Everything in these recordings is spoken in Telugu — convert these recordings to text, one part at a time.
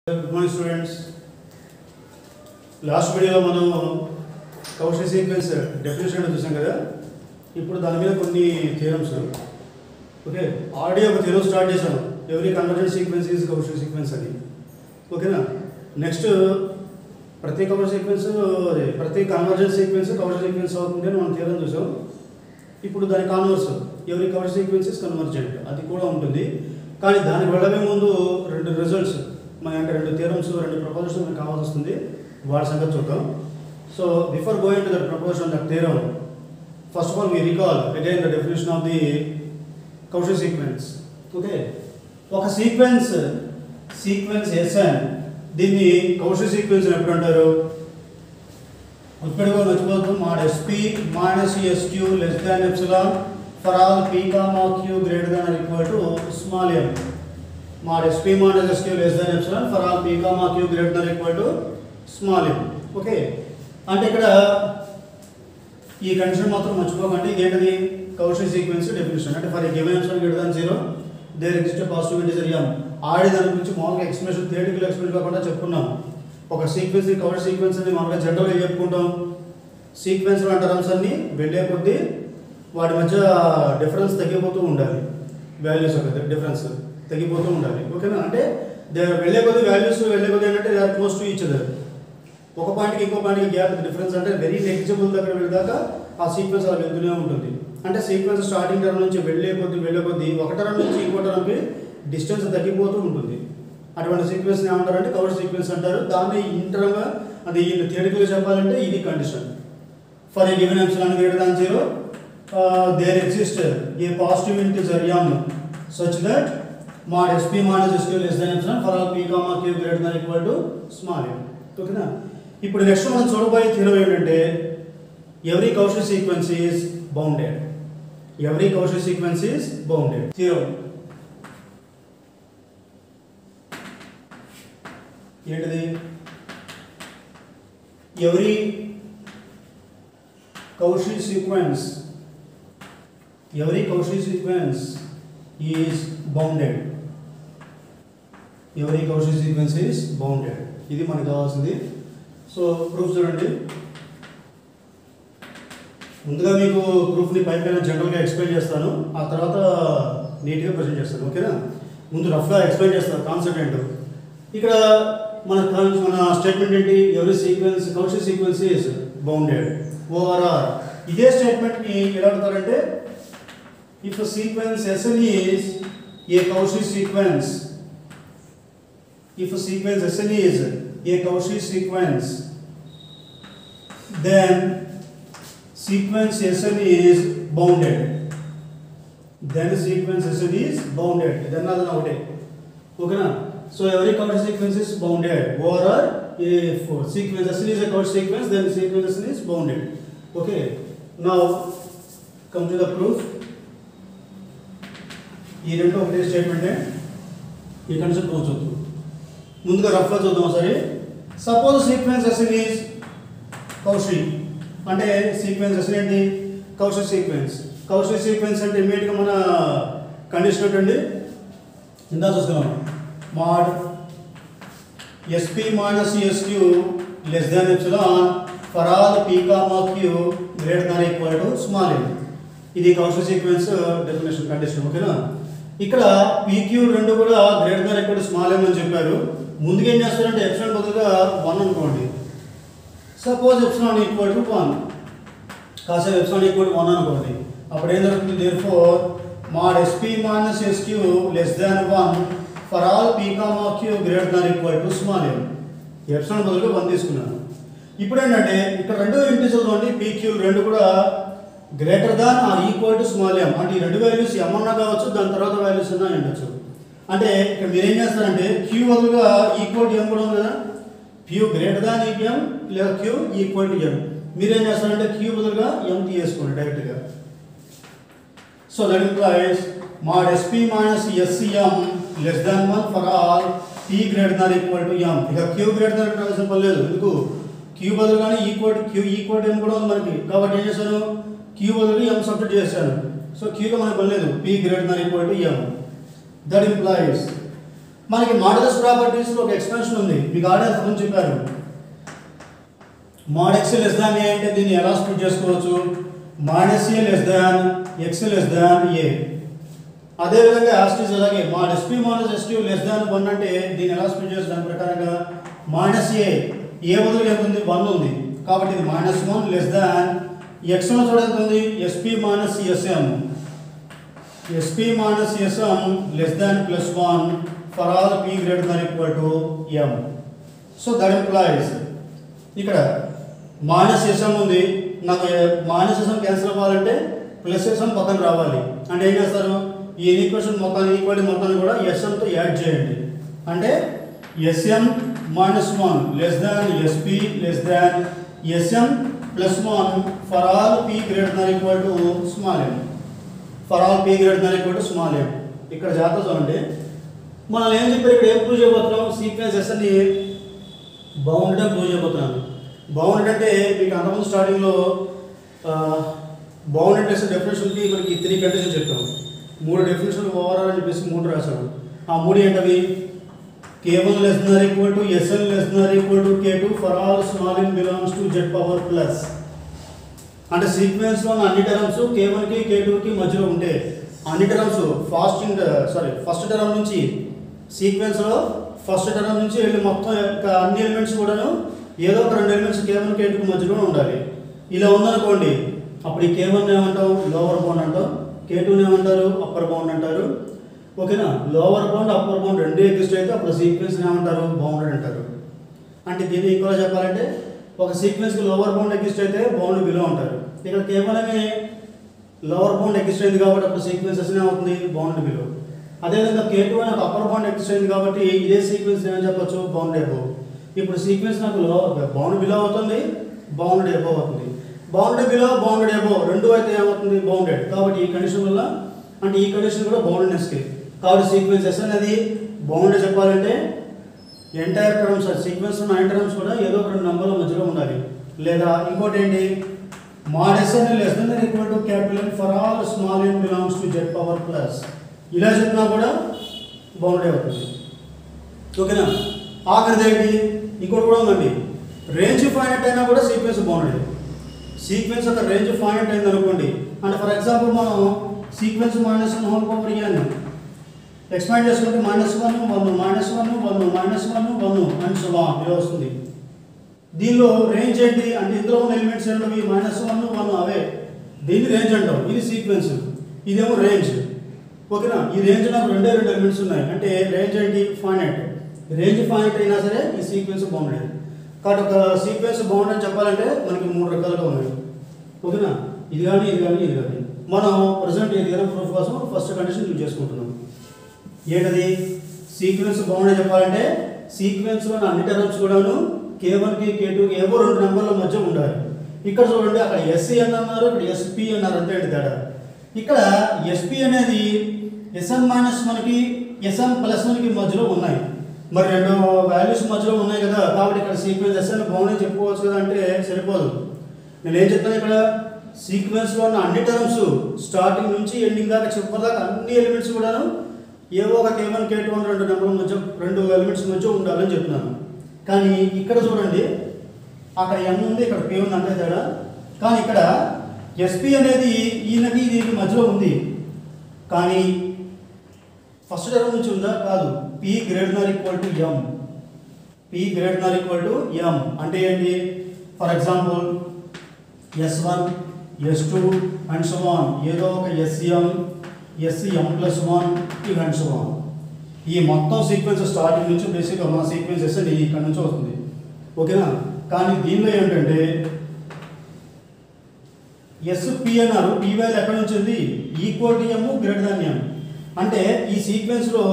Good morning students. Last video లో మనం Cauchy sequence definition చూసాం కదా. ఇప్పుడు దాని మీద కొన్ని థియరమ్స్. ఓకే, ఆల్రెడీ ఒక థియరం స్టార్ట్ చేశాను. Every convergent sequence is Cauchy sequence అని. ఓకేనా? నెక్స్ట్ ప్రతి Cauchy సీక్వెన్స్ ప్రతి కన్వర్జెంట్ సీక్వెన్స్ Cauchy సీక్వెన్స్ అవుతుంది అని మనం థియరం చూసాం. ఇప్పుడు దాని converse every Cauchy sequence is convergent అది కూడా ఉంటుంది. కానీ దానికి వెళ్ళబోయే ముందు రెండు రిజల్ట్స్ అంటే రెండు థియరమ్స్ రెండు ప్రపోజల్స్ మనకు కావాల్సి వస్తుంది. వాటి సంగతి చూద్దాం. So before going to that proposal that theorem, first of all we recall again the definition of the Cauchy sequence. Okay, ఒక సీక్వెన్స్ Sn దీన్ని Cauchy సీక్వెన్స్ ఎప్పుడు అంటారు? ఇప్పటికో మర్చిపోతాం. mod SP minus SQ less than epsilon for all p comma q greater than or equal to small m. mod SP minus SQ less than epsilon for all p comma q greater than or equal to small m. Okay, అంటే ఇక్కడ ఈ కండిషన్ మాత్రం మర్చిపోకండి. ఏంటది? Cauchy సీక్వెన్స్ డెఫినిషన్ అంటే for a given epsilon greater than 0 there exists a positive integer m. ఆడి దాని గురించి మామూలుగా ఎక్స్ప్రెషన్ థియరిటికల్ ఎక్స్ప్రెషన్ కాకుండా చెప్పుకున్నాం. ఒక సీక్వెన్స్ Cauchy సీక్వెన్స్ అని మామూలుగా జనరల్గా చెప్పుకుంటాం. సీక్వెన్స్ లాంటి టర్మ్స్ అన్ని వెళ్ళే కొద్దీ వాటి మధ్య డిఫరెన్స్ తగ్గిపోతూ ఉండాలి. వాల్యూస్ ఒక డిఫరెన్స్ తగ్గిపోతూ ఉండాలి. ఓకేనా? అంటే వెళ్ళే కొద్ది వాల్యూస్ వెళ్ళే కొద్ది ఏంటంటే they are close to each other. ఒక పాయింట్కి ఇంకో పాయింట్కి గ్యాప్ డిఫరెన్స్ అంటే వెరీ నెగ్లిజిబుల్ దగ్గర వెళ్ళేదాకా ఆ సీక్వెన్స్ అలా వెళ్తూనే ఉంటుంది. అంటే సీక్వెన్స్ స్టార్టింగ్ టర్మ్ నుంచి వెళ్ళే కొద్దీ ఒక టర్మ్ నుంచి ఇంకో టర్మ్కి డిస్టెన్స్ తగ్గిపోతూ ఉంటుంది. అటువంటి సీక్వెన్స్ ఏమంటారంటే Cauchy సీక్వెన్స్ అంటారు. దాన్ని ఇంటర్గా అది థియరిటికల్గా చెప్పాలంటే ఇది condition. For a given epsilon greater than 0 there exists a positive integer m such that mod SP minus SQ less than epsilon for all p comma q greater than or equal to small m. ఓకేనా? ఇప్పుడు నెక్స్ట్ మనం చూడబోయే థియరం ఏంటంటే every Cauchy sequence is bounded. Every Cauchy sequence is bounded. Theorem ఏంటిది? every Cauchy sequence is bounded. Every Cauchy sequence is bounded. ఇది మనకు కావాల్సింది. సో ప్రూఫ్ చూడండి. ముందుగా మీకు ప్రూఫ్ని పైన జనరల్గా ఎక్స్ప్లెయిన్ చేస్తాను, ఆ తర్వాత నీట్గా ప్రజెంట్ చేస్తాను. ఓకేనా? ముందు రఫ్గా ఎక్స్ప్లెయిన్ చేస్తాను కాన్సెప్ట్ ఏంటో. ఇక్కడ మన స్టేట్మెంట్ ఏంటి? Every sequence Cauchy sequence is bounded. Overall ఇదే స్టేట్మెంట్ని ఎలా అడుగుతారంటే if sequence Sn is a Cauchy sequence, if a sequence Sn is a Cauchy sequence, then sequence Sn is bounded. Then sequence Sn is bounded. Then another okay. So every Cauchy sequence is bounded. Or if sequence Sn is a Cauchy sequence, then sequence Sn is bounded. Okay. Now come to the proof. ఈ రెండు ఒకటే స్టేట్మెంట్. ఈ కన్సెప్ట్ ప్రూవ్ చేద్దాం. ముందుగా రఫ్గా చూద్దాం ఒకసారి. Suppose sequence Sn is Cauchy అంటే సీక్వెన్స్ Sn ఏంటి? Cauchy sequence. Cauchy సీక్వెన్స్ అంటే ఇమీడియట్గా మన కండిషన్ ఏంటండి? ఇందా చూస్తున్నాం. mod SP minus SQ less than epsilon for all p comma q greater than or equal to small m. ఇది Cauchy సీక్వెన్స్ డెఫినేషన్ కండిషన్. ఓకేనా? ఇక్కడ PQ రెండు కూడా greater than equal to small m అని చెప్పారు. ముందుగా ఏం చేస్తారంటే ఎప్సిలాన్ బదులుగా 1 అనుకోండి. సపోజ్ ఎప్సిలాన్ ఈక్వల్ టు 1, కాసేపు ఎప్సిలాన్ ఈక్వల్ టు 1 అనుకోండి. అప్పుడు ఏం జరుగుతుంది? Therefore mod SP minus SQ less than 1 for all p comma q greater than equal to small m. Epsilon బదులుగా 1 తీసుకున్నాను. ఇప్పుడు ఏంటంటే ఇక్కడ రెండు ఇంటిజర్లు ఉండి PQ రెండు కూడా greater than or equal to small m. అంటే ఈ రెండు వాల్యూస్ m అన్నా కావచ్చు, దాని తర్వాత వాల్యూస్ అన్నా ఉండొచ్చు. అంటే ఇక్కడ మీరు ఏం చేస్తారంటే q బదులుగా ఈక్వల్ టు m కూడా ఉంది కదా, q గ్రేటర్ దాన్ m లేదా q ఈక్వల్ టు m. మీరు ఏం చేస్తారంటే q బదులుగా m తీసుకోండి డైరెక్ట్గా. So that implies mod SP minus SCM less than 1 for all p greater than equal to m. ఇక q గ్రేటర్ దాన్ రావాల్సిన పని లేదు. ఎందుకు? q బదులుగానే q equal to m కూడా ఉంది మనకి. కాబట్టి ఏం చేశాను? q బదులుగా m సబ్స్టిట్యూట్ చేశాను. సో q గా మనకు పని లేదు. p greater than equal to m. That implies మనకి మాడ్యులస్ ప్రాపర్టీస్లో ఒక ఎక్స్పెన్షన్ ఉంది, మీకు ఆల్రెడీ అంతకుముందు చెప్పారు. mod x less than a అంటే దీన్ని ఎలా స్ప్లిట్ చేసుకోవచ్చు, minus a less than x less than a. అదేవిధంగా యాస్టీస్ అలాగే mod sp minus st less than 1 అంటే దీన్ని ఎలా స్ప్లిట్ చేస్తాం, దాని ప్రకారంగా minus a బదులుగా ఎంత ఉంది, 1 ఉంది కాబట్టి ఇది -1 less than x లో చూడ ఎంత ఉంది, sp minus sm less than +1 for all p greater than or equal to m. So that implies ఇక్కడ -sm ఉంది, నాకు -sm క్యాన్సిల్ అవ్వాలంటే +sm పక్కన రావాలి. అంటే ఏం చేస్తారు, ఈ ఈక్వేషన్ మొత్తాన్ని ఈక్వాలిటీ మొత్తాన్ని కూడా sm తో యాడ్ చేయండి. అంటే sm -1 less than sp less than sm +1 for all p greater than or equal to small m. For all p greater than or equal to small m. ఇక్కడ జాగ్రత్త చూడండి, మనం ఏం చెప్పారు, ఇక్కడ ఏం ప్రూవ్ చేయబోతున్నాం, సీక్వెన్స్ s ని బౌండెడ్ అని ప్రూవ్ చేయబోతున్నాను. బౌండెడ్ అంటే మీకు అంతకుముందు స్టార్టింగ్లో బౌండెడ్ టెస్ట్ డెఫినేషన్కి మనకి 3 కండిషన్ చెప్పాము. 3 డెఫినేషన్లు ఓవరాల్ అని చెప్పేసి 3 రాశాను. ఆ 3 ఏంటవి, k1 less than or equal to sn less than or equal to k2 for all small n belongs to z power plus. అంటే సీక్వెన్స్లో అన్ని టర్మ్స్ k1కి k2కి మధ్యలో ఉంటే అన్ని టర్మ్స్ ఫస్ట్ టర్మ్ నుంచి సీక్వెన్స్లో ఫస్ట్ టర్మ్ నుంచి వెళ్ళి మొత్తం అన్ని ఎలిమెంట్స్ కూడాను ఏదో ఒక 2 ఎలిమెంట్స్ k1 k2కి మధ్యలో ఉండాలి. ఇలా ఉందనుకోండి, అప్పుడు ఈ k1 ఏమంటాం, లోవర్ బౌండ్ అంటాం, k2 ఏమంటారు, అప్పర్ బౌండ్ అంటారు. ఓకేనా, లోవర్ బౌండ్ అప్పర్ బౌండ్ రెండు ఎగ్జిస్ట్ అయితే అప్పుడు సీక్వెన్స్ ఏమంటారు, బౌండెడ్ అంటారు. అంటే దీన్ని ఇంకోలా చెప్పాలంటే ఒక సీక్వెన్స్కి లోవర్ బౌండ్ ఎగ్జిస్ట్ అయితే బౌండ్ బిలో అంటారు. ఇక్కడ కేవలమే లోవర్ బౌండ్ ఎగ్జిస్ట్ అయింది కాబట్టి అప్పుడు సీక్వెన్స్ ఎస్నే అవుతుంది, బౌండ్ బిలో. అదేవిధంగా k2 అని ఒక అప్పర్ బౌండ్ ఎగ్జిస్ట్ అయింది కాబట్టి ఇదే సీక్వెన్స్ ఏమని చెప్పొచ్చు, బౌండ్ ఎబో. ఇప్పుడు సీక్వెన్స్ నాకు బౌండ్ బిలో అవుతుంది, బౌండెడ్ ఎబో అవుతుంది. బౌండెడ్ బిలో బౌండెడ్ ఎబో రెండు అయితే ఏమవుతుంది, బౌండెడ్. కాబట్టి ఈ కండిషన్ వల్ల అంటే ఈ కండిషన్ కూడా బౌండెడ్నెస్కి. కాబట్టి సీక్వెన్స్ ఎస్ అనేది బౌండెడ్ చెప్పాలంటే ఎంటైర్ టర్మ్స్ సీక్వెన్స్ ఉన్న 9 టర్మ్స్ కూడా ఏదో ఒక 2 నంబర్ల మధ్యలో ఉండాలి. లేదా ఇంకోటి ఏంటి, mod sn less than or equal to capital N for all small n belongs to z power plus. ఇలా చెప్పినా కూడా బౌండెడ్ అవుతుంది. ఓకేనా, ఆఖరిది ఏంటి, ఇంకోటి కూడా ఉందండి, రేంజ్ ఫైనైట్ అయినా కూడా సీక్వెన్స్ బౌండెడ్. సీక్వెన్స్ ఒక రేంజ్ ఫైనైట్ అయింది అనుకోండి, అంటే ఫర్ ఎగ్జాంపుల్ మనం sequence -1 whole power n expand చేసుకుంటే -1 1 -1 1 -1 1 అండ్ సో ఆన్ ఇలా వస్తుంది. దీనిలో రేంజ్ ఏంటి అంటే ఇందులో ఉన్న ఎలిమెంట్స్ ఏంటవి, -1 1 అవే, దీన్ని రేంజ్ అంటాం. ఇది సీక్వెన్స్, ఇదేమో రేంజ్. ఓకేనా, ఈ రేంజ్ నాకు 2 ఎలిమెంట్స్ ఉన్నాయి అంటే రేంజ్ ఏంటి, ఫైనైట్. రేంజ్ ఫైనైట్ అయినా సరే ఈ సీక్వెన్స్ బౌండెడ్. కాబట్టి ఒక సీక్వెన్స్ బౌండెడ్ అని చెప్పాలంటే మనకి 3 రకాలుగా ఉన్నాయి. ఓకేనా, ఇది కానీ ఇది కానీ ఇది కానీ. మనం ప్రజెంట్ ఏదైనా ప్రూఫ్ కోసం ఫస్ట్ కండిషన్ యూజ్ చేసుకుంటున్నాం. ఏంటది, సీక్వెన్స్ బౌండెడ్ చెప్పాలంటే సీక్వెన్స్లో అన్ని టర్మ్స్ కూడాను k1కి k2కి ఏవో 2 నెంబర్ల మధ్య ఉండాలి. ఇక్కడ చూడండి, అక్కడ SN అన్నారు, ఇక్కడ SP అన్నారు, అంతే తేడా. ఇక్కడ SP అనేది SN-1కి SN+1కి మధ్యలో ఉన్నాయి. మరి 2 వాల్యూస్ మధ్యలో ఉన్నాయి కదా, కాబట్టి ఇక్కడ సీక్వెన్స్ SN బౌండెడ్ చెప్పుకోవచ్చు కదా అంటే సరిపోదు. నేను ఏం చెప్తాను, ఇక్కడ సీక్వెన్స్లో ఉన్న అన్ని టర్మ్స్ స్టార్టింగ్ నుంచి ఎండింగ్ దాకా చివరిదాకా అన్ని ఎలిమెంట్స్ కూడాను ఏవో ఒక k1 k2 అని 2 నెంబర్ల మధ్య 2 ఎలిమెంట్స్ మధ్య ఉండాలని చెప్తున్నాను. కానీ ఇక్కడ చూడండి, అక్కడ n ఉంది, ఇక్కడ p ఉంది, అంటే తేడా. కానీ ఇక్కడ SP అనేది ఈయనకి దీనికి మధ్యలో ఉంది, కానీ ఫస్ట్ టర్మ్ నుంచి ఉందా, కాదు. p greater than or equal to m. p greater than or equal to m అంటే ఏంటి, for example S1 S2 and so on, ఏదో ఒక SCM SCM+1 and so on. ఈ మొత్తం సీక్వెన్స్ స్టార్టింగ్ నుంచి బేసిక్గా మన సీక్వెన్స్ S ఇక్కడ నుంచి వస్తుంది. ఓకేనా, కానీ దీనిలో ఏంటంటే SP అన్నారు, p వాల్యూ ఎక్కడి నుంచి ఉంది, equal to m greater than m. అంటే ఈ సీక్వెన్స్లో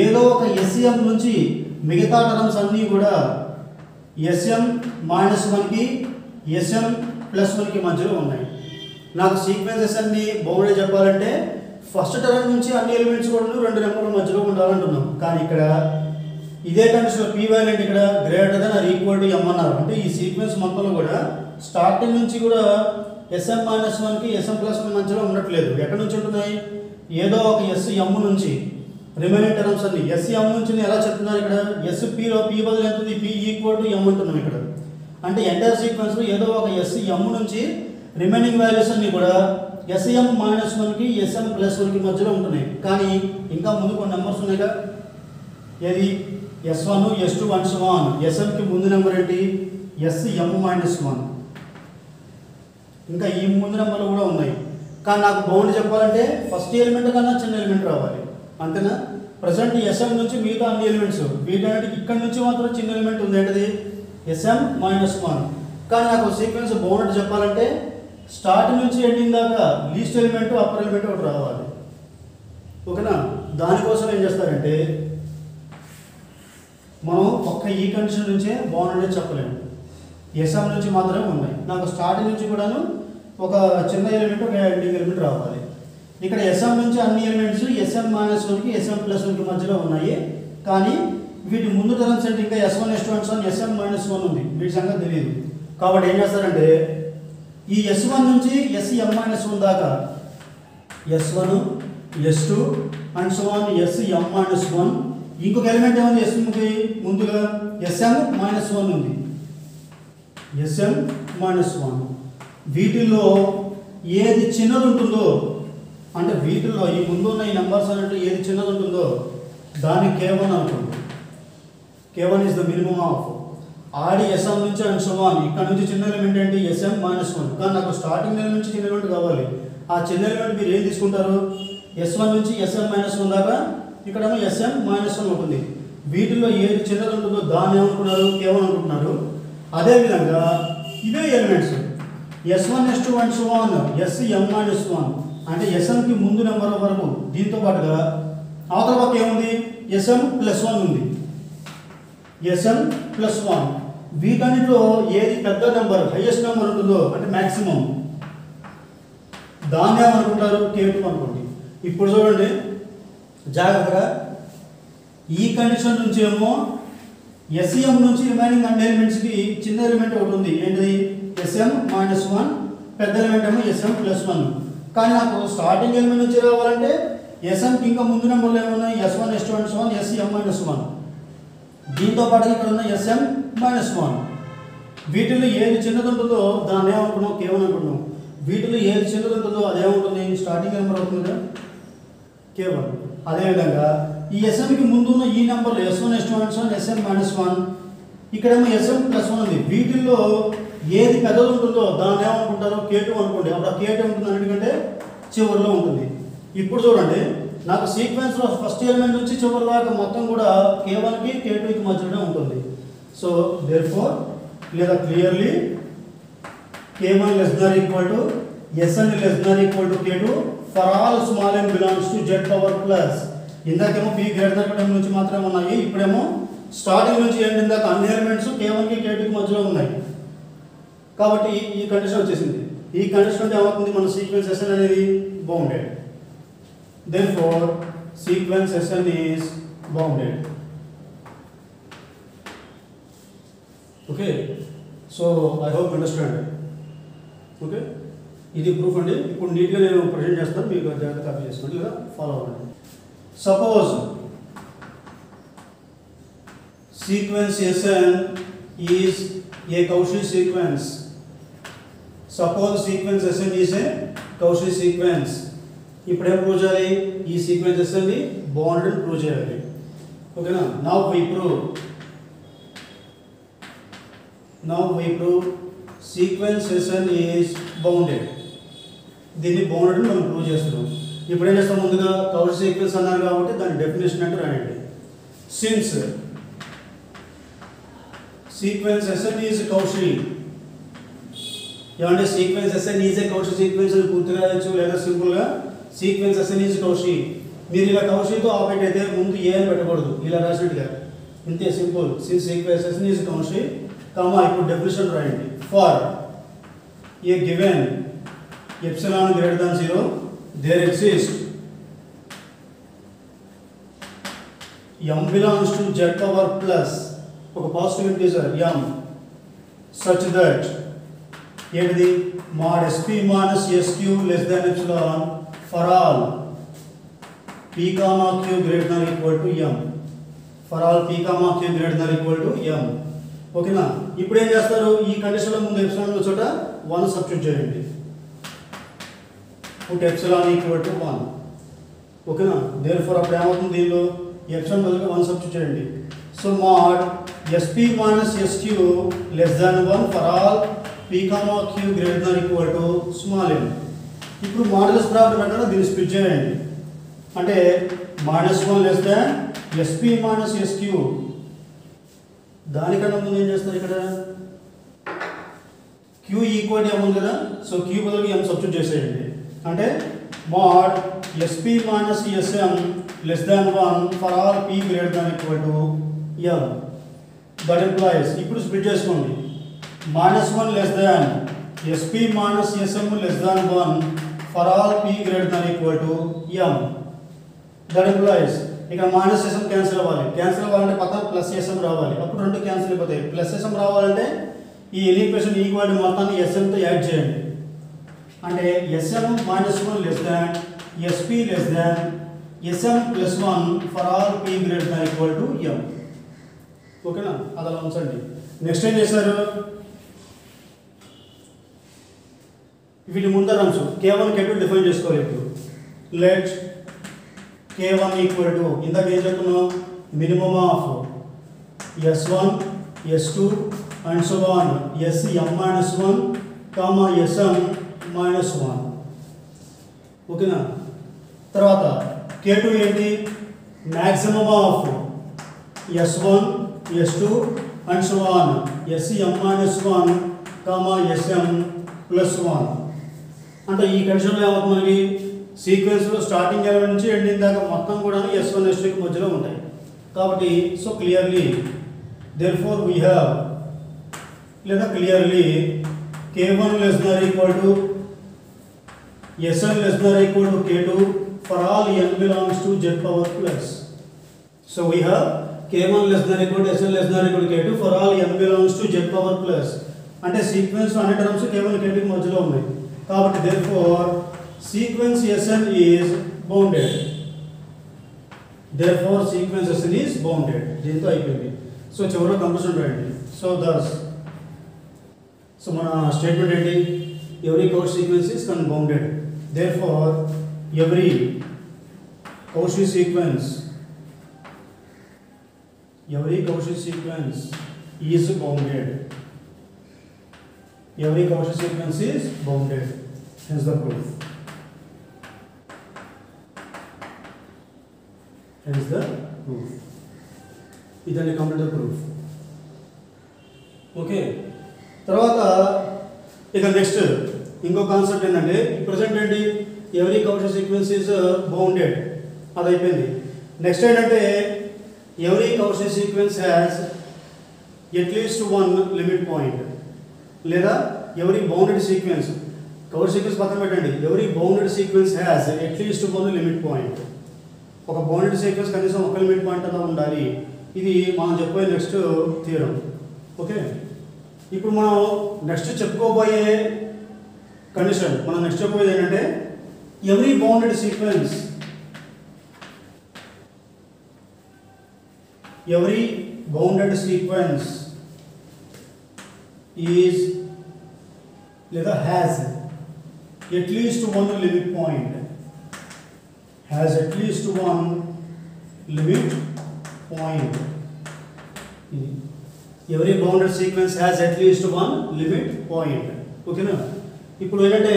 ఏదో ఒక SCM నుంచి మిగతా టర్మ్స్ అన్నీ కూడా SM-1కి SM+1కి మధ్యలో ఉన్నాయి. నాకు సీక్వెన్సెస్ అన్ని బౌండెడ్ చెప్పాలంటే ఫస్ట్ టర్మ్ నుంచి అన్ని ఎలిమెంట్స్ కూడా 2 నెంబర్ల మధ్యలో ఉండాలంటున్నాం. కానీ ఇక్కడ ఇదే కండిషన్ p వాల్యూ అంటే ఇక్కడ greater than or equal to m అన్నారు. అంటే ఈ సీక్వెన్స్ మొత్తంలో కూడా స్టార్టింగ్ నుంచి కూడా SM-1కి SM+1 మధ్యలో ఉండట్లేదు. ఎక్కడి నుంచి ఉంటున్నాయి, ఏదో ఒక SM నుంచి రిమైనింగ్ టర్మ్స్ అన్ని ఎస్ఎం నుంచి ఎలా చెప్తున్నారు ఇక్కడ ఎస్పీలో పీ బదులు ఎంత ఉంది పీ ఈక్వల్ టు ఎం అంటున్నాం ఇక్కడ అంటే ఎంటైర్ సీక్వెన్స్లో ఏదో ఒక ఎస్ఎం నుంచి రిమైనింగ్ వాల్యూస్ అన్ని కూడా ఎస్ఎం -1కి ఎస్ఎం +1కి మధ్యలో ఉంటున్నాయి కానీ ఇంకా ముందు కొన్ని నెంబర్స్ ఉన్నాయిగా ఏది S1 S2 1 ఎస్ఎంకి ముందు నెంబర్ ఏంటి SM-1 ఇంకా ఈ ముందు నెంబర్లు కూడా ఉన్నాయి కానీ నాకు బౌండ్ చెప్పాలంటే ఫస్ట్ ఎలిమెంట్ కన్నా చిన్న ఎలిమెంట్ రావాలి అంతేనా ప్రజెంట్ ఎస్ఎం నుంచి మిగతా అన్ని ఎలిమెంట్స్ వీటన్నిటికి ఇక్కడ నుంచి మాత్రం చిన్న ఎలిమెంట్ ఉంది ఏంటిది SM-1 కానీ నాకు సీక్వెన్స్ బౌండ్ చెప్పాలంటే స్టార్టింగ్ నుంచి ఎండింగ్ దాకా లీస్ట్ ఎలిమెంట్ అప్పర్ ఎలిమెంట్ ఒకటి రావాలి ఓకేనా దానికోసం ఏం చేస్తారంటే మనం ఒక్క ఈ కండిషన్ నుంచే బౌండ్ అనేది చెప్పలేము ఎస్ఎం నుంచి మాత్రమే ఉన్నాయి నాకు స్టార్టింగ్ నుంచి కూడాను ఒక చిన్న ఎలిమెంట్ ఒక ఎండింగ్ ఎలిమెంట్ రావాలి ఇక్కడ ఎస్ఎం నుంచి అన్ని ఎలిమెంట్స్ SM-1కి SM+1కి మధ్యలో ఉన్నాయి కానీ వీటి ముందు టర్మ్స్ అంటే ఇంకా S1 S2 SM-1 ఉంది వీటి సంగతి తెలియదు కాబట్టి ఏం చేస్తారంటే ఈ S1 నుంచి SM-1 దాకా S1 S2 SM-1 ఇంకొక ఎలిమెంట్ ఏముంది S1కి ముందుగా SM-1 ఉంది SM-1 వీటిల్లో ఏది చిన్నది ఉంటుందో అంటే వీటిల్లో ఈ ముందు ఉన్న ఈ నెంబర్స్ అన్నట్టు ఏది చిన్నది ఉంటుందో దాన్ని K1 అనుకోండి K1 is the minimum of Audi SM నుంచి ఇక్కడ నుంచి చిన్న ఎలిమెంట్ ఏంటి SM-1 కానీ నాకు స్టార్టింగ్ ఎలిమెంట్ నుంచి చిన్న ఎలిమెంట్ కావాలి ఆ చిన్న ఎలిమెంట్ మీరు ఏం తీసుకుంటారు S1 నుంచి SM-1 దాకా ఇక్కడేమో SM-1 ఉంటుంది వీటిల్లో ఏది చిన్నది ఉంటుందో దాన్ని ఏమనుకున్నారు K1 అనుకుంటున్నారు అదేవిధంగా ఇవే ఎలిమెంట్స్ S1 S2 SM-1 అంటే SMకి ముందు నెంబర్ వరకు దీంతో పాటుగా అవతల పక్క ఏముంది SM+1 ఉంది SM+1 వీటన్నిటిలో ఏది పెద్ద నెంబర్ హైయెస్ట్ నెంబర్ ఉంటుందో అంటే మ్యాక్సిమం దాన్ని ఏమనుకుంటారు K2 అనుకోండి ఇప్పుడు చూడండి జాగ్రత్తగా ఈ కండిషన్ నుంచి ఏమో ఎస్ఎం నుంచి రిమైనింగ్ అన్ని ఎలిమెంట్స్కి చిన్న ఎలిమెంట్ ఒకటి ఉంది ఏంటిది SM-1 పెద్ద ఎలిమెంట్ ఏమో SM+1 కానీ నాకు స్టార్టింగ్ ఎలిమెంట్ నుంచి రావాలంటే ఎస్ఎంకి ఇంకా ముందు నెంబర్లు ఏమున్నాయి S1 S2 SM-1 దీంతో పాటు ఇక్కడ ఉన్న SM-1 వీటిలో ఏది చిన్నది ఉంటుందో దాన్ని ఏమనుకున్నాం K1 అనుకున్నాం వీటిలో ఏది చిన్నది ఉంటుందో అదేముంటుంది స్టార్టింగ్ నెంబర్ అవుతుంది K1 అదేవిధంగా ఈ ఎస్ఎంకి ముందు ఉన్న ఈ నెంబర్లు S1 S2 SM-1 ఇక్కడేమో SM+1 ఉంది వీటిల్లో ఏది పెద్దది ఉంటుందో దాన్ని ఏమనుకుంటారో K2 అనుకోండి అప్పుడు K2 ఉంటుంది అన్నిటికంటే చివరిలో ఉంటుంది ఇప్పుడు చూడండి నాకు సీక్వెన్స్లో ఫస్ట్ ఎలిమెంట్ నుంచి చివరి దాకా మొత్తం కూడా K1కి K2కి మధ్యలోనే ఉంటుంది సో దేర్ఫోర్ లేదా clearly K1 ≤ SN ≤ K2 for all small n belongs to Z⁻+. ఇందాకేమో P > నుంచి మాత్రమే ఉన్నాయి ఇప్పుడేమో స్టార్టింగ్ నుంచి ఎండింగ్ దాకా అన్ని ఎలిమెంట్స్ K1కి K2కి మధ్యలో ఉన్నాయి కాబట్టి ఈ కండిషన్ వచ్చేసింది ఈ కండిషన్ అంటే ఏమవుతుంది మన సీక్వెన్స్ SN అనేది bounded therefore sequence SN is bounded okay so I hope you understand okay ఇది ప్రూఫ్ అండి ఇప్పుడు నీట్గా నేను ప్రజెంట్ చేస్తాను మీకు జాగ్రత్త కాపీ చేసుకోండి లేదా ఫాలో అవ్వండి suppose sequence SN is a Cauchy sequence suppose sequence SN is a Cauchy sequence ఇప్పుడు ఏం ప్రూవ్ చేయాలి ఈ సీక్వెన్స్ SN ని బౌండెడ్ ప్రూవ్ చేయాలి ఓకేనా now we prove sequence SN is bounded దీన్ని బౌండెడ్ మనం ప్రూవ్ చేస్తున్నాం ఇప్పుడు ఏం చేస్తాం ముందుగా Cauchy సీక్వెన్స్ అన్నారు కాబట్టి దాని డెఫినేషన్ అంటే రాయండి since sequence SN is Cauchy ఏమంటే sequence SN is a Cauchy sequence అని పూర్తిగా రాయొచ్చు లేదా సింపుల్గా సీక్వెన్స్ SN is Cauchy మీరు ఇలా Cauchyతో ఆపరేట్ అయితే ముందు ఏ అని పెట్టకూడదు ఇలా రాసినట్టుగా ఇంతే simple since sequence SN is Cauchy comma ఇప్పుడు డెఫినేషన్ రాయండి for a given epsilon greater than 0 there exist m belongs to Z⁻+ ఒక positive integer m such that ఏంటిది mod SP - SQ less than epsilon for all p comma q greater than or equal to m. For all p comma q greater than or equal to m. ఓకేనా? ఇప్పుడు ఏం చేస్తారు, ఈ కండిషన్లో ముందు ఎప్సిలాన్ ఉన్న చోట 1 సబ్స్టిట్యూట్ చేయండి. Put epsilon equal to 1. ఓకేనా? దేర్ఫోర్ అప్పుడు ఏమవుతుంది, దీనిలో ఎప్సిలాన్ బదులుగా 1 సబ్స్టిట్యూట్ చేయండి. So mod sp minus sq less than 1 for all p comma q greater than or equal to small m. ఇప్పుడు మాడ్యులస్ ప్రాబ్లం అంటే దీన్ని స్ప్లిట్ చేయండి. అంటే -1 less than sp minus sq. దానికన్నా ముందు ఏం చేస్తారు, ఇక్కడ q ఈక్వల్ టు m ఉంది కదా, సో q బదులుగా m సబ్స్టిట్యూట్ చేసేయండి. అంటే mod sp minus sm less than 1 for all p greater than or equal to m. That implies, ఇప్పుడు స్ప్లిట్ చేసుకోండి. -1 less than sp minus sm less than 1 for all p greater than or equal to m. That implies, ఇక్కడ మైనస్ sm క్యాన్సిల్ అవ్వాలి. క్యాన్సిల్ అవ్వాలంటే పక్కన ప్లస్ sm రావాలి. అప్పుడు రెండు క్యాన్సిల్ అయిపోతాయి. ప్లస్ sm రావాలంటే ఈ ఈక్వేషన్ ఈక్వాలిటీ మొత్తాన్ని sm తో యాడ్ చేయండి. అంటే sm -1 less than sp less than sm plus 1 for all p greater than or equal to m. ఓకేనా? అలా ఉంచండి. నెక్స్ట్ ఏం చేశారు, వీటి ముందర అంశం k1 k2 డిఫైన్ చేసుకోవాలి. ఇప్పుడు లెట్ k1 ఈక్వల్ టు, ఇందాక ఏం చెప్పుకున్నాం, minimum of s1 s2 and so on sm -1 comma sm -1. ఓకేనా? తర్వాత k2 ఏంటి, maximum of s1 s2 and so on sm -1 comma sm +1. అంటే ఈ కండిషన్లో ఏమవుతుంది, మనకి సీక్వెన్స్లో స్టార్టింగ్ ఎలిమెంట్ నుంచి ఎండింగ్ దాకా మొత్తం కూడా s1 s2 కి మధ్యలో ఉంటాయి. కాబట్టి so clearly therefore we have, లేదా clearly k1 less than or equal to sn less than or equal to k2 for all n belongs to z power plus. So we have k1 less than or equal to sn less than or equal to k2 for all n belongs to z power plus. అంటే సీక్వెన్స్ అనే టర్మ్స్ k1 k2 కి మధ్యలో ఉన్నాయి. కాబట్టి therefore sequence sn is bounded. Therefore sequence sn is bounded. దీంతో అయిపోయింది. సో చివరిలో కంక్లూజన్ రాయండి. సో మన స్టేట్మెంట్ ఏంటి, every Cauchy sequence is bounded. Therefore every Cauchy sequence is bounded. Every Cauchy sequence is bounded. Hence the proof. ఇదండి కంప్లీట్ ప్రూఫ్. ఓకే, తర్వాత ఇక నెక్స్ట్ ఇంకో కాన్సెప్ట్ ఏంటంటే, ప్రజెంట్ ఏంటి, every Cauchy sequence is bounded, అది అయిపోయింది. నెక్స్ట్ ఏంటంటే, every Cauchy sequence has at least 1 limit point, లేదా every bounded sequence, Cauchy sequence పక్కన పెట్టండి, every bounded sequence has at least 1 limit point. ఒక బౌండెడ్ సీక్వెన్స్ కనీసం 1 లిమిట్ పాయింట్ అలా ఉండాలి. ఇది మనం చెప్పే నెక్స్ట్ థియరం. ఓకే, ఇప్పుడు మనం నెక్స్ట్ చెప్పుకోబోయే కండిషన్, మనం నెక్స్ట్ చెప్పబోయేది ఏంటంటే, ఎవరీ బౌండెడ్ సీక్వెన్స్ ఈజ్ లేదా has at least 1 limit point. Has at least 1 limit point. Every bounded sequence has at least 1 limit point. ఓకేనా? ఇప్పుడు ఏంటంటే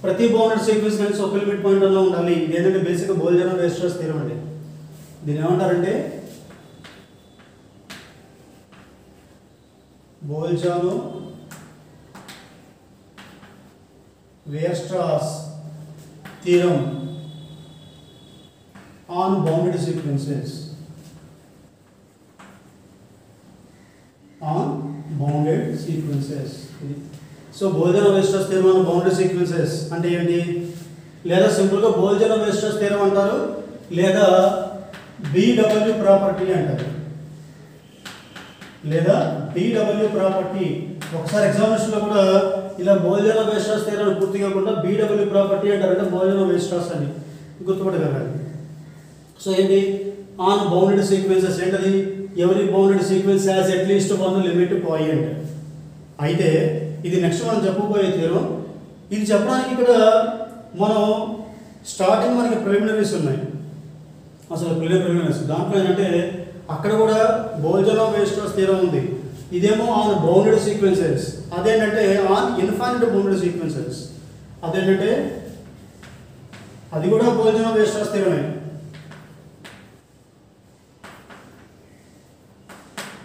ప్రతి బౌండెడ్ సీక్వెన్స్ కనీసం 1 లిమిట్ పాయింట్ అలా ఉండాలి. ఇది ఏంటంటే బేసిక్గా బోల్జానో-వెస్ట్రాస్ థియరం అండి. దీన్ని ఏమంటారంటే Bolzano Weierstrass theorem on bounded sequences. So Bolzano Weierstrass theorem on bounded sequences అంటే ఏంటి, లేదా సింపుల్గా బోల్జానో-వెస్ట్రాస్ థియరం అంటారు, లేదా BW ప్రాపర్టీ అంటారు, లేదా BW ప్రాపర్టీ. ఒకసారి ఎగ్జామినేషన్లో కూడా ఇలా బోల్జానో-వెస్ట్రాస్ థియరం పూర్తి కాకుండా BW ప్రాపర్టీ అంటారు, అంటే బోల్జానో-వెస్ట్రాస్ అని గుర్తుపట్టగలగాలి. సో ఏంటి ఆన్ బౌండెడ్ సీక్వెన్సెస్ ఏంటది every bounded sequence has at least one limit point. అయితే ఇది నెక్స్ట్ మనం చెప్పబోయే థియరం. ఇది చెప్పడానికి ఇక్కడ మనం స్టార్టింగ్ మనకి ప్రిలిమినరీస్ ఉన్నాయి. అసలు ప్రిలిమినరీస్ దాంట్లో ఏంటంటే అక్కడ కూడా బోల్జనో-వీయర్స్ట్రాస్ థియరం ఉంది. ఇదేమో ఆన్ బౌండెడ్ సీక్వెన్సెస్, అదేంటంటే ఆన్ ఇన్ఫైనైట్ బౌండెడ్ సీక్వెన్సెస్. అదేంటంటే అది కూడా బోల్జనో-వీయర్స్ట్రాస్ థియరమే.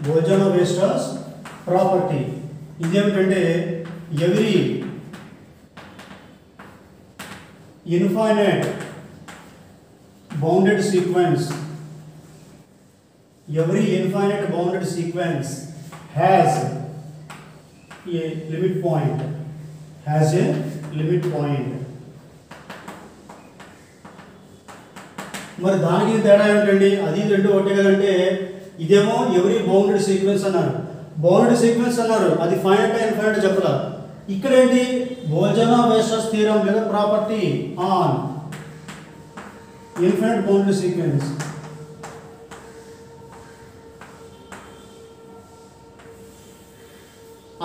బోల్జనో-వీయర్స్ట్రాస్ ప్రాపర్టీ ఇదేమిటంటే every infinite bounded sequence has a limit point. మరి దానికి తేడా ఏమిటండి? అది రెండు ఒకటే కదంటే ఇదేమో ఎవరీ బౌండెడ్ సీక్వెన్స్ అన్నారు, బౌండెడ్ సీక్వెన్స్ అన్నారు, అది ఫైనైట్ ఇన్ఫైనైట్ చెప్పలా. ఇక్కడ ఏంటి బోల్జనో-వీయర్స్ట్రాస్ థియరం లేదా property on infinite bounded sequence.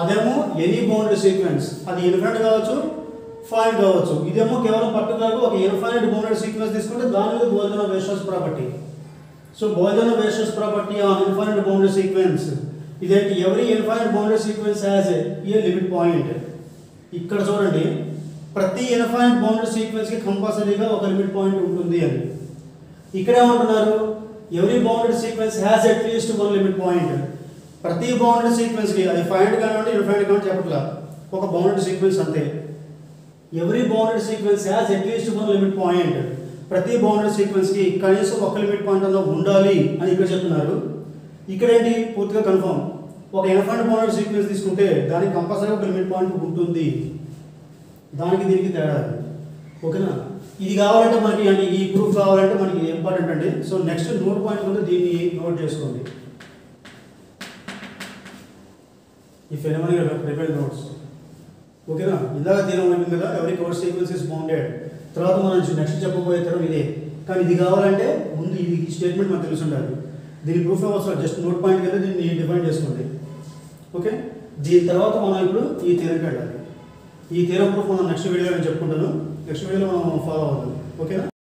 అదేమో ఎనీ బౌండెడ్ సీక్వెన్స్, అది ఇన్ఫైనైట్ కావచ్చు ఫైనైట్ కావచ్చు. ఇదేమో కేవలం పర్టికులర్గా ఒక ఇన్ఫైనైట్ బౌండెడ్ సీక్వెన్స్ తీసుకుంటే దాని మీద Bolzano Weierstrass property. So Bolzano Weierstrass property on infinite bounded sequence ఇదేంటి every infinite bounded sequence has a limit point. ఇక్కడ చూడండి ప్రతి ఇన్ఫైనైట్ బౌండెడ్ సీక్వెన్స్కి కంపల్సరీగా ఒక లిమిట్ పాయింట్ ఉంటుంది అని. ఇక్కడ ఏమంటున్నారు every bounded sequence has at least one limit point. ప్రతి బౌండెడ్ సీక్వెన్స్కి అది ఫైనైట్ కానివ్వండి ఇన్ఫైనైట్ కానివ్వండి చెప్పట్లా, ఒక బౌండెడ్ సీక్వెన్స్ అంతే. Every bounded sequence has at least one limit point. ప్రతి బౌండెడ్ సీక్వెన్స్కి కనీసం ఒక లిమిట్ పాయింట్ అన్న ఉండాలి అని ఇక్కడ చెప్తున్నారు. ఇక్కడ ఏంటి పూర్తిగా కన్ఫర్మ్, ఒక ఇన్ఫైనైట్ బౌండెడ్ సీక్వెన్స్ తీసుకుంటే దానికి కంపల్సరీ ఒక లిమిట్ పాయింట్ ఉంటుంది. దానికి దీనికి తేడా. ఓకేనా? ఇది కావాలంటే మనకి అంటే ఈ ప్రూఫ్ కావాలంటే మనకి ఇంపార్టెంట్ అండి. సో నెక్స్ట్ నోట్ పాయింట్ ఉంది, దీన్ని నోట్ చేసుకోండి. If anyone has prepared notes, ఓకేనా? ఇందాక థియరం అయిపోయింది కదా every cover sequence is bounded. తర్వాత మనం నెక్స్ట్ చెప్పబోయే థియరం ఇదే. కానీ ఇది కావాలంటే ముందు ఇది స్టేట్మెంట్ మనకు తెలిసి ఉండాలి. దీని ప్రూఫ్ అవసరం జస్ట్ నోట్ పాయింట్ కదా దీన్ని డిఫైన్ చేసుకోండి. ఓకే, దీని తర్వాత మనం ఇప్పుడు ఈ థియరంకి వెళ్ళాలి. ఈ థియరం ప్రూఫ్ మనం నెక్స్ట్ వీడియోలో నేను చెప్పుకుంటాను. నెక్స్ట్ వీడియోలో మనం ఫాలో అవుతాం. ఓకేనా?